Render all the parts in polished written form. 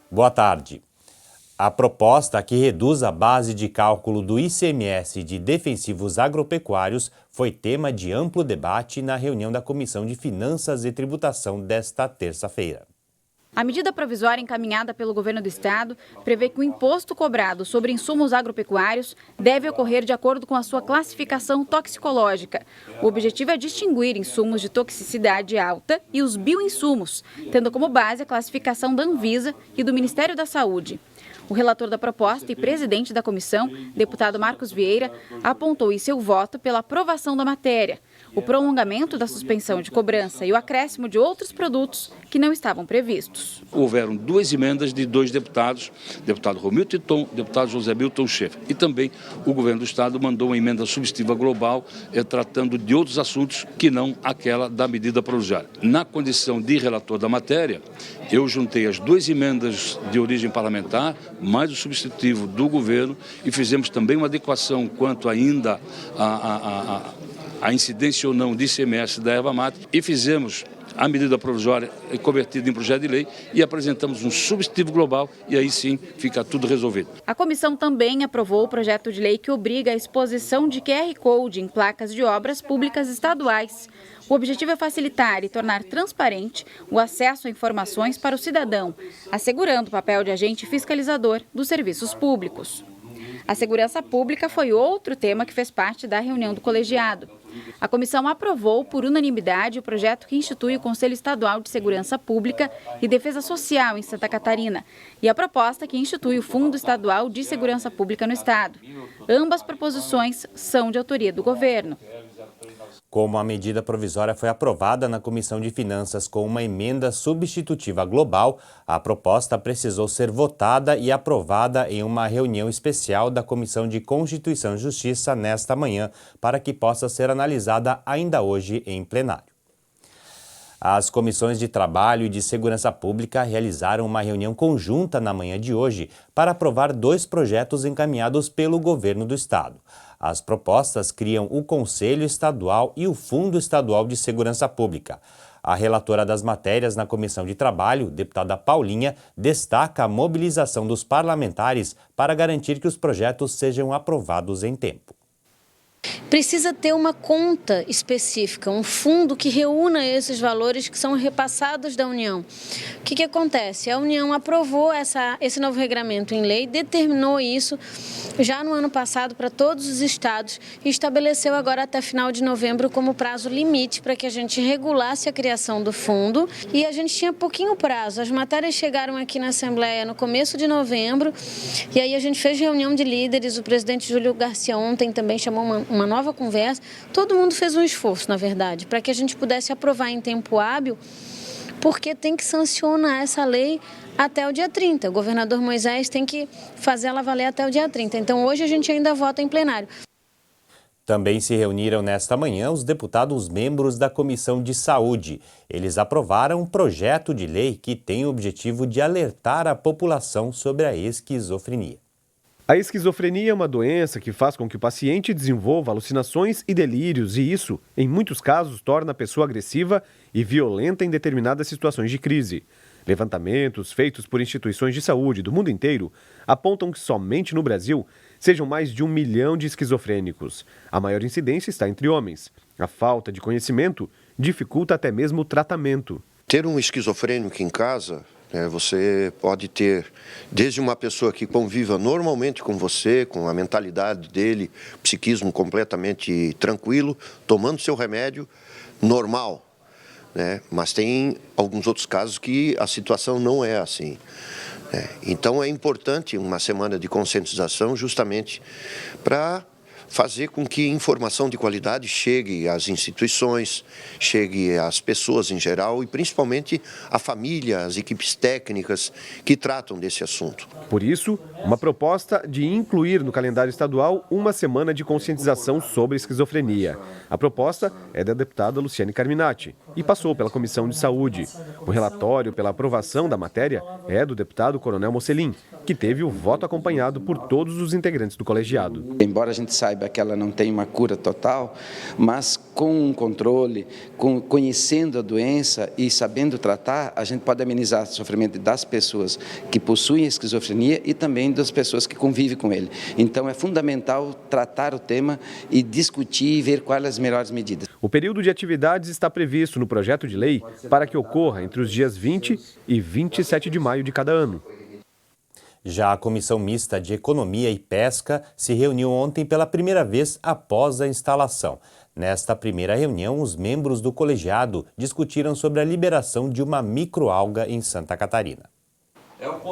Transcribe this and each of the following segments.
Boa tarde. A proposta que reduz a base de cálculo do ICMS de defensivos agropecuários foi tema de amplo debate na reunião da Comissão de Finanças e Tributação desta terça-feira. A medida provisória encaminhada pelo governo do estado prevê que o imposto cobrado sobre insumos agropecuários deve ocorrer de acordo com a sua classificação toxicológica. O objetivo é distinguir insumos de toxicidade alta e os bioinsumos, tendo como base a classificação da Anvisa e do Ministério da Saúde. O relator da proposta e presidente da comissão, deputado Marcos Vieira, apontou em seu voto pela aprovação da matéria, o prolongamento da suspensão de cobrança e o acréscimo de outros produtos que não estavam previstos. Houveram duas emendas de dois deputados, deputado Romildo Titon, deputado José Milton Schaeffer. E também o governo do estado mandou uma emenda substitutiva global tratando de outros assuntos que não aquela da medida provisória. Na condição de relator da matéria, eu juntei as duas emendas de origem parlamentar, mais o substitutivo do governo, e fizemos também uma adequação quanto ainda a incidência ou não de ICMS da erva mate, e fizemos a medida provisória convertida em projeto de lei e apresentamos um substitutivo global e aí sim fica tudo resolvido. A comissão também aprovou o projeto de lei que obriga a exposição de QR Code em placas de obras públicas estaduais. O objetivo é facilitar e tornar transparente o acesso a informações para o cidadão, assegurando o papel de agente fiscalizador dos serviços públicos. A segurança pública foi outro tema que fez parte da reunião do colegiado. A comissão aprovou por unanimidade o projeto que institui o Conselho Estadual de Segurança Pública e Defesa Social em Santa Catarina e a proposta que institui o Fundo Estadual de Segurança Pública no estado. Ambas proposições são de autoria do governo. Como a medida provisória foi aprovada na Comissão de Finanças com uma emenda substitutiva global, a proposta precisou ser votada e aprovada em uma reunião especial da Comissão de Constituição e Justiça nesta manhã, para que possa ser analisada ainda hoje em plenário. As comissões de Trabalho e de Segurança Pública realizaram uma reunião conjunta na manhã de hoje para aprovar dois projetos encaminhados pelo governo do estado. As propostas criam o Conselho Estadual e o Fundo Estadual de Segurança Pública. A relatora das matérias na Comissão de Trabalho, deputada Paulinha, destaca a mobilização dos parlamentares para garantir que os projetos sejam aprovados em tempo. Precisa ter uma conta específica, um fundo que reúna esses valores que são repassados da União. O que acontece? A União aprovou esse novo regramento em lei, determinou isso já no ano passado para todos os estados e estabeleceu agora até final de novembro como prazo limite para que a gente regulasse a criação do fundo, e a gente tinha pouquinho prazo. As matérias chegaram aqui na Assembleia no começo de novembro e aí a gente fez reunião de líderes, o presidente Júlio Garcia ontem também chamou uma nova conversa. Todo mundo fez um esforço, na verdade, para que a gente pudesse aprovar em tempo hábil, porque tem que sancionar essa lei até o dia 30. O governador Moisés tem que fazer ela valer até o dia 30. Então, hoje a gente ainda vota em plenário. Também se reuniram nesta manhã os deputados membros da Comissão de Saúde. Eles aprovaram um projeto de lei que tem o objetivo de alertar a população sobre a esquizofrenia. A esquizofrenia é uma doença que faz com que o paciente desenvolva alucinações e delírios e isso, em muitos casos, torna a pessoa agressiva e violenta em determinadas situações de crise. Levantamentos feitos por instituições de saúde do mundo inteiro apontam que somente no Brasil sejam mais de 1 milhão de esquizofrênicos. A maior incidência está entre homens. A falta de conhecimento dificulta até mesmo o tratamento. Ter um esquizofrênico em casa, você pode ter desde uma pessoa que conviva normalmente com você, com a mentalidade dele, psiquismo completamente tranquilo, tomando seu remédio normal. Mas tem alguns outros casos que a situação não é assim. Então é importante uma semana de conscientização justamente para fazer com que informação de qualidade chegue às instituições, chegue às pessoas em geral e principalmente à família, às equipes técnicas que tratam desse assunto. Por isso, uma proposta de incluir no calendário estadual uma semana de conscientização sobre esquizofrenia. A proposta é da deputada Luciane Carminati e passou pela Comissão de Saúde. O relatório pela aprovação da matéria é do deputado Coronel Mocelin, que teve o voto acompanhado por todos os integrantes do colegiado. Embora a gente saiba saiba que ela não tem uma cura total, mas com um controle, conhecendo a doença e sabendo tratar, a gente pode amenizar o sofrimento das pessoas que possuem esquizofrenia e também das pessoas que convivem com ele. Então é fundamental tratar o tema e discutir e ver quais as melhores medidas. O período de atividades está previsto no projeto de lei para que ocorra entre os dias 20 e 27 de maio de cada ano. Já a Comissão Mista de Economia e Pesca se reuniu ontem pela primeira vez após a instalação. Nesta primeira reunião, os membros do colegiado discutiram sobre a liberação de uma microalga em Santa Catarina.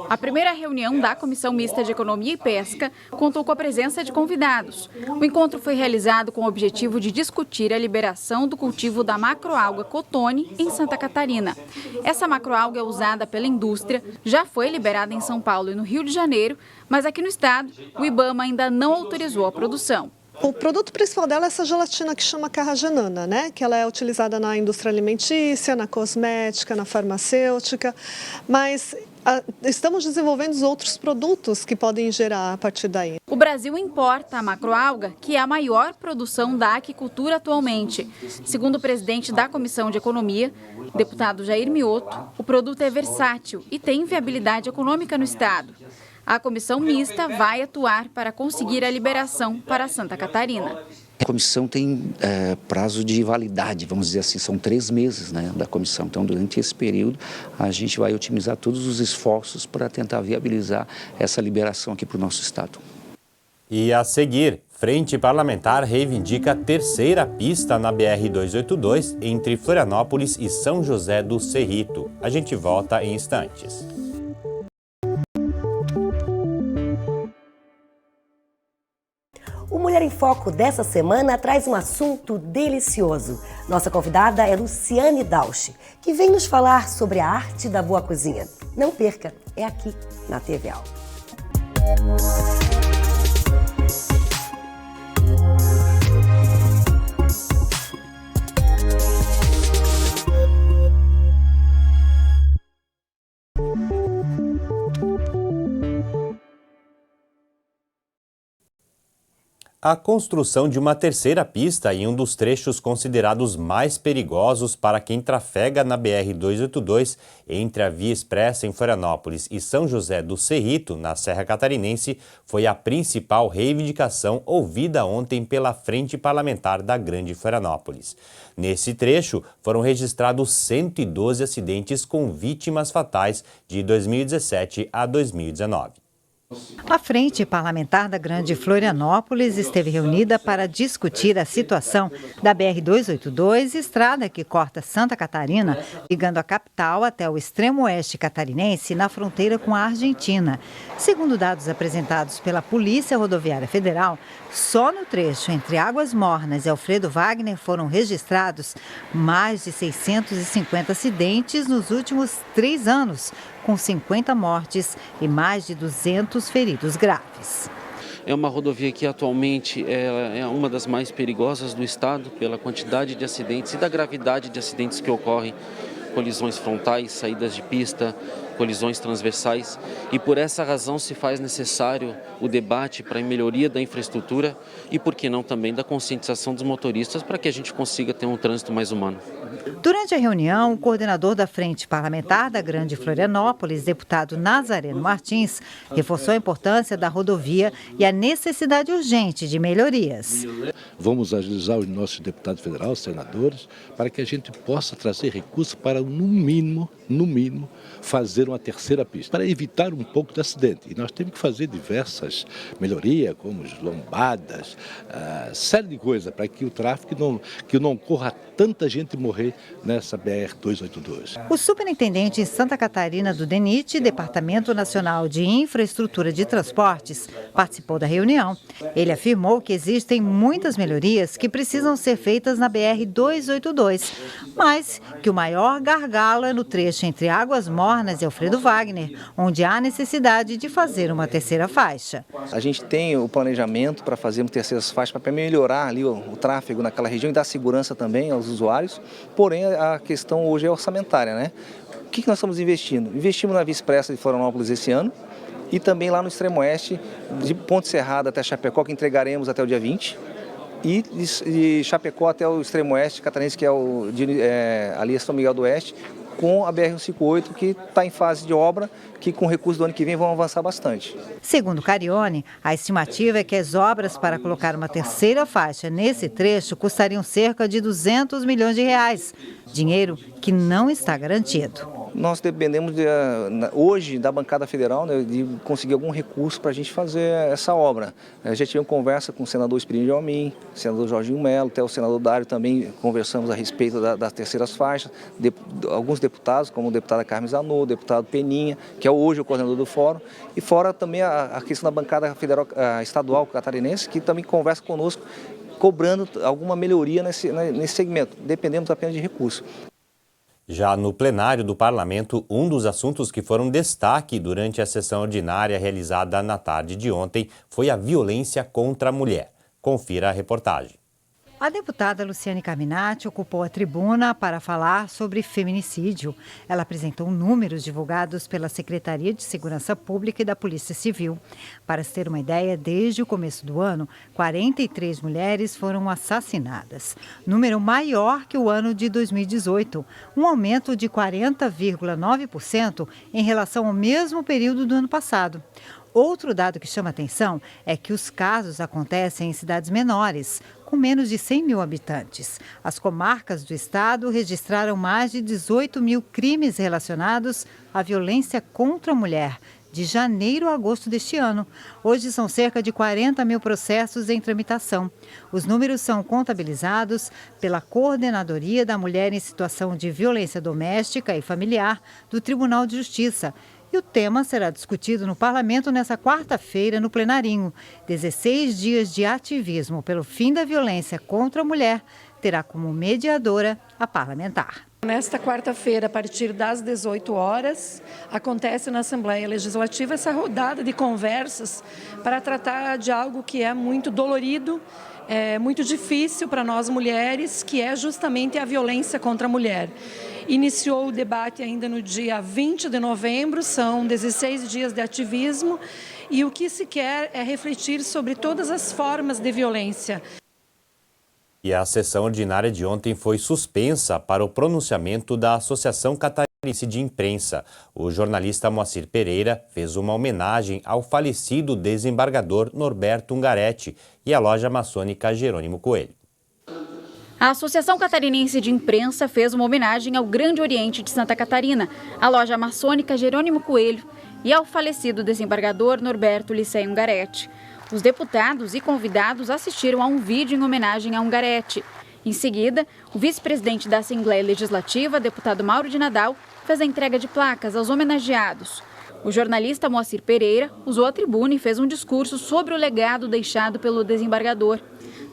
A primeira reunião da Comissão Mista de Economia e Pesca contou com a presença de convidados. O encontro foi realizado com o objetivo de discutir a liberação do cultivo da macroalga cotone em Santa Catarina. Essa macroalga é usada pela indústria, já foi liberada em São Paulo e no Rio de Janeiro, mas aqui no estado, o IBAMA ainda não autorizou a produção. O produto principal dela é essa gelatina que chama carragenana, né? Que ela é utilizada na indústria alimentícia, na cosmética, na farmacêutica, mas estamos desenvolvendo os outros produtos que podem gerar a partir daí. O Brasil importa a macroalga, que é a maior produção da aquicultura atualmente. Segundo o presidente da Comissão de Economia, deputado Jair Mioto, o produto é versátil e tem viabilidade econômica no estado. A comissão mista vai atuar para conseguir a liberação para Santa Catarina. A comissão tem prazo de validade, vamos dizer assim, são 3 meses, né, da comissão. Então, durante esse período, a gente vai otimizar todos os esforços para tentar viabilizar essa liberação aqui para o nosso estado. E a seguir, Frente Parlamentar reivindica a terceira pista na BR-282 entre Florianópolis e São José do Cerrito. A gente volta em instantes. O Mulher em Foco dessa semana traz um assunto delicioso. Nossa convidada é Luciane Dausch, que vem nos falar sobre a arte da boa cozinha. Não perca, é aqui na TV Al. A construção de uma terceira pista em um dos trechos considerados mais perigosos para quem trafega na BR-282 entre a Via Expressa em Florianópolis e São José do Cerrito, na Serra Catarinense, foi a principal reivindicação ouvida ontem pela Frente Parlamentar da Grande Florianópolis. Nesse trecho, foram registrados 112 acidentes com vítimas fatais de 2017 a 2019. A Frente Parlamentar da Grande Florianópolis esteve reunida para discutir a situação da BR-282, estrada que corta Santa Catarina, ligando a capital até o extremo oeste catarinense, na fronteira com a Argentina. Segundo dados apresentados pela Polícia Rodoviária Federal, só no trecho entre Águas Mornas e Alfredo Wagner foram registrados mais de 650 acidentes nos últimos 3 anos, com 50 mortes e mais de 200 feridos graves. É uma rodovia que atualmente é uma das mais perigosas do estado pela quantidade de acidentes e da gravidade de acidentes que ocorrem, colisões frontais, saídas de pista, colisões transversais, e por essa razão se faz necessário o debate para a melhoria da infraestrutura e, por que não, também da conscientização dos motoristas para que a gente consiga ter um trânsito mais humano. Durante a reunião, o coordenador da Frente Parlamentar da Grande Florianópolis, deputado Nazareno Martins, reforçou a importância da rodovia e a necessidade urgente de melhorias. Vamos agilizar os nossos deputados federais, senadores, para que a gente possa trazer recursos para, no mínimo, fazer uma terceira pista, para evitar um pouco de acidente. E nós temos que fazer diversas melhorias, como lombadas, série de coisas, para que o tráfego não corra tanta gente morrer nessa BR-282. O superintendente em Santa Catarina do DENIT, Departamento Nacional de Infraestrutura de Transportes, participou da reunião. Ele afirmou que existem muitas melhorias que precisam ser feitas na BR-282, mas que o maior gargalo é no trecho entre Águas Mornas e Alfredo Wagner, onde há necessidade de fazer uma terceira faixa. A gente tem o planejamento para fazer uma terceira faixa para melhorar ali o tráfego naquela região e dar segurança também aos usuários, porém a questão hoje é orçamentária, né? O que nós estamos investindo? Investimos na Via Expressa de Florianópolis esse ano e também lá no extremo oeste, de Ponte Serrada até Chapecó, que entregaremos até o dia 20, e de Chapecó até o extremo oeste catarinense, que é ali São Miguel do Oeste, com a BR-158, que está em fase de obra, que com recursos do ano que vem vão avançar bastante. Segundo Carione, a estimativa é que as obras para colocar uma terceira faixa nesse trecho custariam cerca de 200 milhões de reais, dinheiro que não está garantido. Nós dependemos hoje da bancada federal, né, de conseguir algum recurso para a gente fazer essa obra. Já tivemos conversa com o senador Espírito de Almin, o senador Jorginho Melo, até o senador Dário também conversamos a respeito das terceiras faixas. Alguns deputados, como o deputado Carmen Zanot, o deputado Peninha, que é hoje o coordenador do fórum, e fora também a questão da bancada federal, estadual catarinense, que também conversa conosco, cobrando alguma melhoria nesse segmento. Dependemos apenas de recursos. Já no plenário do Parlamento, um dos assuntos que foram destaque durante a sessão ordinária realizada na tarde de ontem foi a violência contra a mulher. Confira a reportagem. A deputada Luciane Carminati ocupou a tribuna para falar sobre feminicídio. Ela apresentou números divulgados pela Secretaria de Segurança Pública e da Polícia Civil. Para se ter uma ideia, desde o começo do ano, 43 mulheres foram assassinadas, número maior que o ano de 2018, um aumento de 40,9% em relação ao mesmo período do ano passado. Outro dado que chama atenção é que os casos acontecem em cidades menores, com menos de 100 mil habitantes. As comarcas do estado registraram mais de 18 mil crimes relacionados à violência contra a mulher, de janeiro a agosto deste ano. Hoje são cerca de 40 mil processos em tramitação. Os números são contabilizados pela Coordenadoria da Mulher em Situação de Violência Doméstica e Familiar do Tribunal de Justiça. E o tema será discutido no Parlamento nesta quarta-feira, no plenarinho. 16 dias de ativismo pelo fim da violência contra a mulher terá como mediadora a parlamentar. Nesta quarta-feira, a partir das 18 horas, acontece na Assembleia Legislativa essa rodada de conversas para tratar de algo que é muito dolorido, muito difícil para nós mulheres, que é justamente a violência contra a mulher. Iniciou o debate ainda no dia 20 de novembro, são 16 dias de ativismo e o que se quer é refletir sobre todas as formas de violência. E a sessão ordinária de ontem foi suspensa para o pronunciamento da Associação Catarinense de Imprensa. O jornalista Moacir Pereira fez uma homenagem ao falecido desembargador Norberto Ungaretti e à loja maçônica Jerônimo Coelho. A Associação Catarinense de Imprensa fez uma homenagem ao Grande Oriente de Santa Catarina, à loja maçônica Jerônimo Coelho e ao falecido desembargador Norberto Licei Ungaretti. Os deputados e convidados assistiram a um vídeo em homenagem a Ungaretti. Em seguida, o vice-presidente da Assembleia Legislativa, deputado Mauro de Nadal, fez a entrega de placas aos homenageados. O jornalista Moacir Pereira usou a tribuna e fez um discurso sobre o legado deixado pelo desembargador.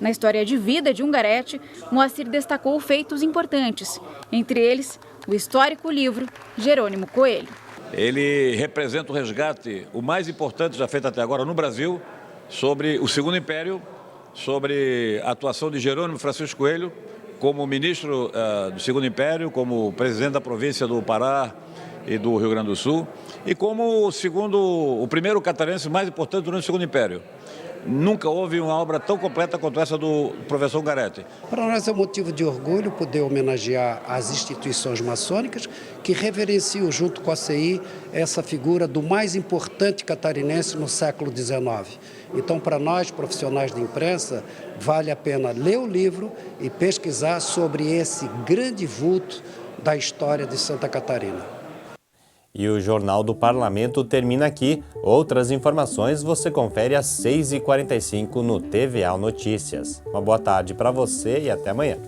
Na história de vida de Ungaretti, Moacir destacou feitos importantes, entre eles o histórico livro Jerônimo Coelho. Ele representa o resgate, o mais importante já feito até agora no Brasil, sobre o Segundo Império, sobre a atuação de Jerônimo Francisco Coelho como ministro do Segundo Império, como presidente da província do Pará e do Rio Grande do Sul, e como o primeiro catarinense mais importante durante o Segundo Império. Nunca houve uma obra tão completa quanto essa do professor Ungaretti. Para nós é um motivo de orgulho poder homenagear as instituições maçônicas que reverenciam junto com a CI essa figura do mais importante catarinense no século XIX. Então, para nós, profissionais de imprensa, vale a pena ler o livro e pesquisar sobre esse grande vulto da história de Santa Catarina. E o Jornal do Parlamento termina aqui. Outras informações você confere às 6h45 no TVA Notícias. Uma boa tarde para você e até amanhã.